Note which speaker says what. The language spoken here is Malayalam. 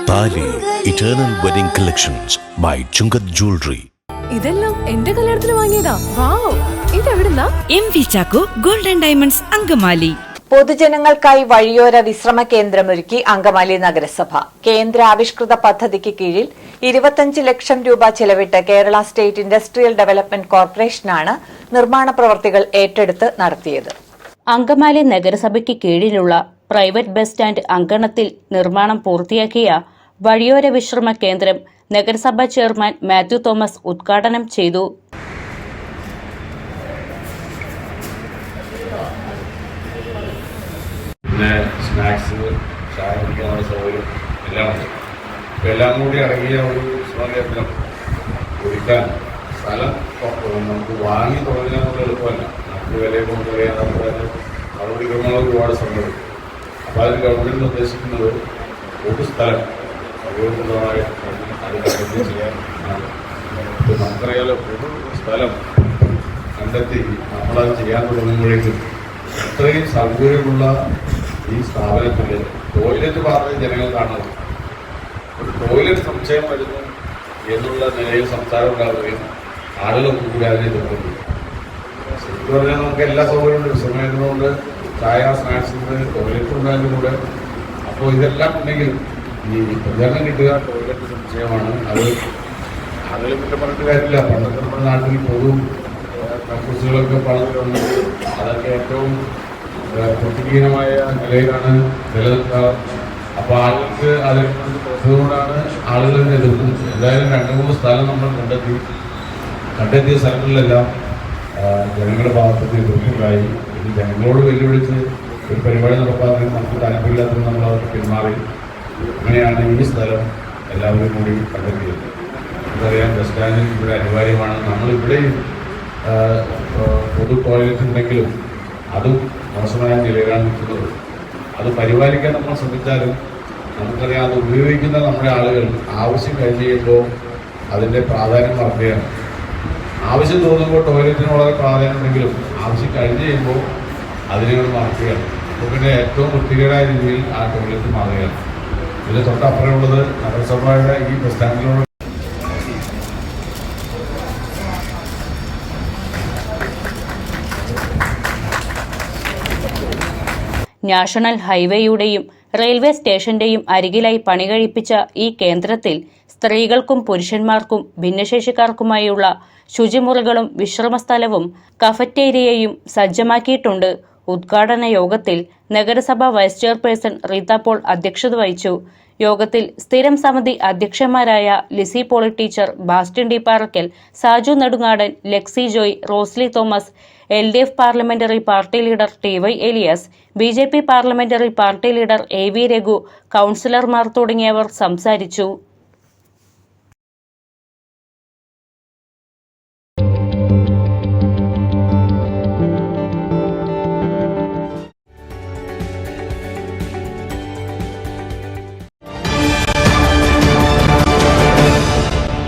Speaker 1: താലി eternal wedding collections by Chungath jewellery.
Speaker 2: ഇതെല്ലാം എന്റെ കല്യാണത്തിന് വാങ്ങിയതാ. വാവ്, ഇതെവിടുന്നാ?
Speaker 3: MV Chacko golden diamonds Angamaly.
Speaker 4: പൊതുജനങ്ങൾക്കായി വഴിയോര വിശ്രമ കേന്ദ്രമൊരുക്കി അങ്കമാലി നഗരസഭ. കേന്ദ്ര ആവിഷ്കൃത പദ്ധതിക്ക് കീഴിൽ 25 ലക്ഷം രൂപ ചെലവിട്ട് കേരള സ്റ്റേറ്റ് ഇൻഡസ്ട്രിയൽ ഡെവലപ്മെന്റ് കോർപ്പറേഷനാണ് നിർമ്മാണ പ്രവൃത്തികൾ ഏറ്റെടുത്ത് നടത്തിയത്.
Speaker 5: അങ്കമാലി നഗരസഭയ്ക്ക് കീഴിലുള്ള പ്രൈവറ്റ് ബസ് സ്റ്റാൻഡ് അങ്കണത്തിൽ നിർമ്മാണം പൂർത്തിയാക്കിയ വഴിയോര വിശ്രമ കേന്ദ്രം നഗരസഭാ ചെയർമാൻ മാത്യു തോമസ് ഉദ്ഘാടനം ചെയ്തു.
Speaker 6: സ്നാക്സ്, ചായ കുടിക്കാനുള്ള സൗകര്യം എല്ലാം ഉണ്ട്. എല്ലാം കൂടി അടങ്ങിയ ഒരു വിശ്രമകേന്ദ്രം ഒരുക്കാൻ സ്ഥലം നമുക്ക് വാങ്ങി തുടങ്ങുക എന്നുള്ള എളുപ്പമല്ല. നമുക്ക് വിലയെ കൊണ്ട് അറിയാൻ നമ്മുടെ നടപടിക്രമങ്ങൾ ഒരുപാട് സമയം. അപ്പോൾ അതിന് ഗവൺമെൻറ് നിർദ്ദേശിക്കുന്നത് ഒരു സ്ഥലം സൗകര്യപ്രദമായി അത് കണ്ടെത്തി ചെയ്യാൻ. നമുക്കറിയാലോ, ഒരു സ്ഥലം കണ്ടെത്തി നമ്മളത് ചെയ്യാൻ തുടങ്ങുമ്പോഴേക്കും ഇത്രയും സൗകര്യമുള്ള ഈ സ്ഥാപനത്തിൽ ടോയ്ലറ്റ് മാത്രമേ ജനങ്ങൾ കാണുള്ളൂ. ഒരു ടോയ്ലറ്റ് സംശയം വരുന്നു എന്നുള്ള നിലയിൽ സംസാരം ഉണ്ടാവുകയും ആളുകളൊക്കെ കൂടി അതിനെ എതിർക്കുന്നു. ശരിക്കും പറഞ്ഞാൽ നമുക്ക് എല്ലാ സൗകര്യമുണ്ട്. വിശ്രമിക്കുന്നതുകൊണ്ട് ചായ, സ്നാക്സിൻ്റെ ടോയ്ലറ്റ് ഉണ്ടായതിലൂടെ. അപ്പോൾ ഇതെല്ലാം ഉണ്ടെങ്കിൽ ഈ പ്രചരണം കിട്ടുക ടോയ്ലറ്റ് സംശയമാണ്. അത് ആളുകൾ പിന്നെ പറഞ്ഞിട്ട് കാര്യമില്ല. പണ്ടൊക്കെ നമ്മുടെ നാട്ടിൽ പൊതു കക്കൂസുകളൊക്കെ പണിതിട്ടുണ്ട്. അതൊക്കെ ഏറ്റവും വൃത്തിഹീനമായ നിലയിലാണ് നിലനിൽക്കുക. അപ്പോൾ ആളുകൾക്ക് അതുകൊണ്ടാണ് ആളുകൾ എതിർക്കുന്നത്. എന്തായാലും 2-3 സ്ഥലം നമ്മൾ കണ്ടെത്തിയ സ്ഥലങ്ങളിലെല്ലാം ജനങ്ങളുടെ ഭാഗത്ത് എതിർപ്പുണ്ടായി. ഇത് ജനങ്ങളോട് വെല്ലുവിളിച്ച് ഒരു പരിപാടി നടപ്പാക്കാൻ നമുക്ക് താല്പര്യമില്ലാത്തത് നമ്മൾ അവർക്ക് പിന്മാറി. അങ്ങനെയാണ് ഈ സ്ഥലം എല്ലാവരും കൂടി കണ്ടെത്തിയത്. നമുക്കറിയാം, ബസ് സ്റ്റാൻഡിൽ ഇവിടെ അനിവാര്യമാണ്. നമ്മളിവിടെയും പൊതു ടോയ്ലറ്റ് ഉണ്ടെങ്കിലും അതും മോശമായ നിലയിലാണ് നിൽക്കുന്നത്. അത് പരിപാലിക്കാൻ നമ്മൾ ശ്രമിച്ചാലും നമുക്കറിയാം, അത് ഉപയോഗിക്കുന്ന നമ്മുടെ ആളുകൾ ആവശ്യം കഴിഞ്ഞ് കഴിയുമ്പോൾ അതിൻ്റെ പ്രാധാന്യം മറക്കുകയാണ്. ആവശ്യം തോന്നുമ്പോൾ ടോയ്ലറ്റിന് വളരെ പ്രാധാന്യം ഉണ്ടെങ്കിലും ആവശ്യം കഴിഞ്ഞ് കഴിയുമ്പോൾ അതിനെ മറക്കുകയാണ്. അപ്പോൾ പിന്നെ ഏറ്റവും വൃത്തികേടായ രീതിയിൽ ആ ടോയ്ലറ്റ് മാറുകയാണ്. ഇതിന് തൊട്ടപ്പുറമുള്ളത് നഗരസഭയുടെ ഈ ബസ് സ്റ്റാൻഡിലുള്ള
Speaker 5: നാഷണൽ ഹൈവേയുടെയും റെയിൽവേ സ്റ്റേഷന്റെയും അരികിലായി പണികഴിപ്പിച്ച ഈ കേന്ദ്രത്തിൽ സ്ത്രീകൾക്കും പുരുഷന്മാർക്കും ഭിന്നശേഷിക്കാർക്കുമായുള്ള ശുചിമുറികളും വിശ്രമസ്ഥലവും കഫറ്റേരിയയും സജ്ജമാക്കിയിട്ടുണ്ട്. ഉദ്ഘാടന യോഗത്തിൽ നഗരസഭാ വൈസ് ചെയർപേഴ്സൺ റീത്ത പോൾ അധ്യക്ഷത വഹിച്ചു. യോഗത്തിൽ സ്ഥിരം സമിതി അധ്യക്ഷന്മാരായ Lissy Poly teacher, Bastin D Parakkal, Saju Nedungadan, Lexi Joy, Rosily Thomas, LDF parliamentary party leader TY Elias, BJP parliamentary party leader AV Raghu, കൗൺസിലർമാർ തുടങ്ങിയവർ സംസാരിച്ചു.